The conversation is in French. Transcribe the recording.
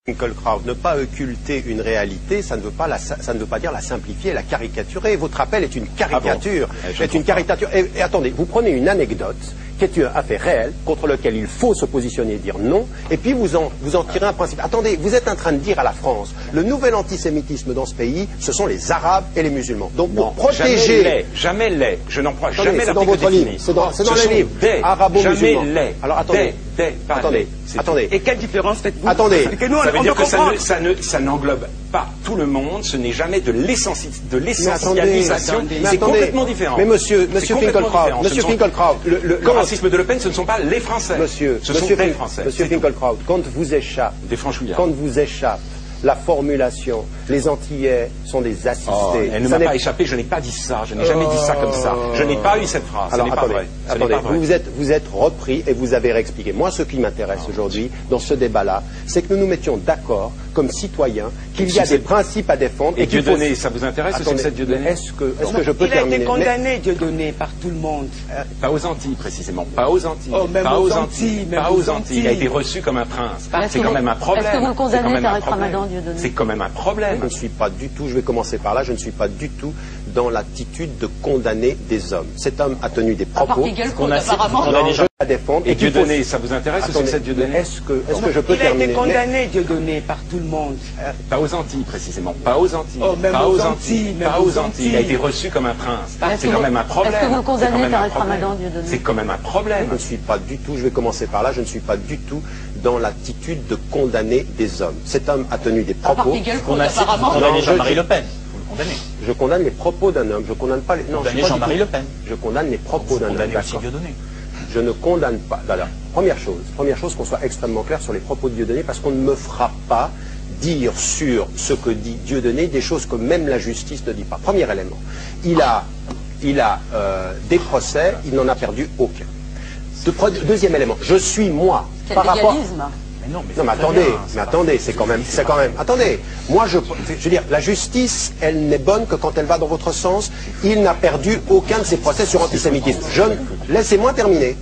Finkielkraut, ne pas occulter une réalité, ça ne veut pas dire la simplifier, la caricaturer. Votre appel est une caricature. C'est une caricature. Et attendez, vous prenez une anecdote qui est un fait réel contre lequel il faut se positionner et dire non, et puis vous en tirez un principe. Attendez, vous êtes en train de dire à la France, le nouvel antisémitisme dans ce pays, ce sont les Arabes et les musulmans. Donc pour protéger... Jamais les. Je n'en crois jamais. C'est dans votre livre. C'est dans les livres. Arabo-musulmans. Jamais les. Alors attendez. Attendez. Et quelle différence faites-vous? Attendez. Ça veut dire que ça n'englobe pas tout le monde, ce n'est jamais de l'essentialisation, c'est complètement différent. Mais monsieur Finkielkraut, le racisme de Le Pen, ce ne sont pas les Français. Ce sont des Français. Monsieur Finkielkraut, quand vous échappe la formulation, les Antillais sont des assistés. Elle ne m'a pas échappé, je n'ai pas dit ça, je n'ai jamais dit ça comme ça. Je n'ai pas eu cette phrase, ce n'est pas vrai. Attendez, vous êtes repris et vous avez réexpliqué. Moi, ce qui m'intéresse aujourd'hui, dans ce débat-là, c'est que nous nous mettions d'accord, comme citoyens, qu'il y a des principes à défendre. Et Dieudonné, ça vous intéresse, le succès de Dieudonné? Est-ce que je peux terminer? Il a été condamné, Dieudonné, par tout le monde. Pas aux Antilles, précisément. Pas aux Antilles. Même aux Antilles. Pas aux Antilles. Il a été reçu comme un prince. C'est quand même un problème. Est-ce que vous le condamnez, Tariq Ramadan, Dieudonné? C'est quand même un problème. Je ne suis pas du tout, je vais commencer par là, je ne suis pas du tout dans l'attitude de condamner des hommes. Cet homme a tenu des propos qu'on a apparemment à défendre. Et Dieudonné, ça vous intéresse, le succès de Dieudonné? Est-ce que je peux terminer? Il a été condamné, Dieudonné, par tout le monde. Pas aux Antilles, précisément. Pas aux Antilles. Même aux Antilles. Pas aux Antilles. Il a été reçu comme un prince. C'est quand même un problème. Est-ce que vous le condamnez, Tariq Ramadan, Dieudonné? C'est quand même un problème. Je ne suis pas du tout, je vais commencer par là, je ne suis pas du tout dans l'attitude de condamner des hommes. Cet homme a tenu des propos. Qu'on a condamné Jean-Marie Le Pen. Vous le condamnez. Je condamne les propos d'un homme, je condamne pas les... Non, condamnez Jean-Marie Le Pen. Je condamne les propos d'un homme. D'accord. Je ne condamne pas. Alors, première chose, qu'on soit extrêmement clair sur les propos de Dieudonné, parce qu'on ne me fera pas dire sur ce que dit Dieudonné des choses que même la justice ne dit pas. Premier élément. Il a des procès, il n'en a perdu aucun. Deuxième élément, je suis moi, par rapport... Mais attendez, c'est quand même, attendez, moi je veux dire, la justice, elle n'est bonne que quand elle va dans votre sens. Il n'a perdu aucun de ses procès sur antisémitisme. Laissez-moi terminer.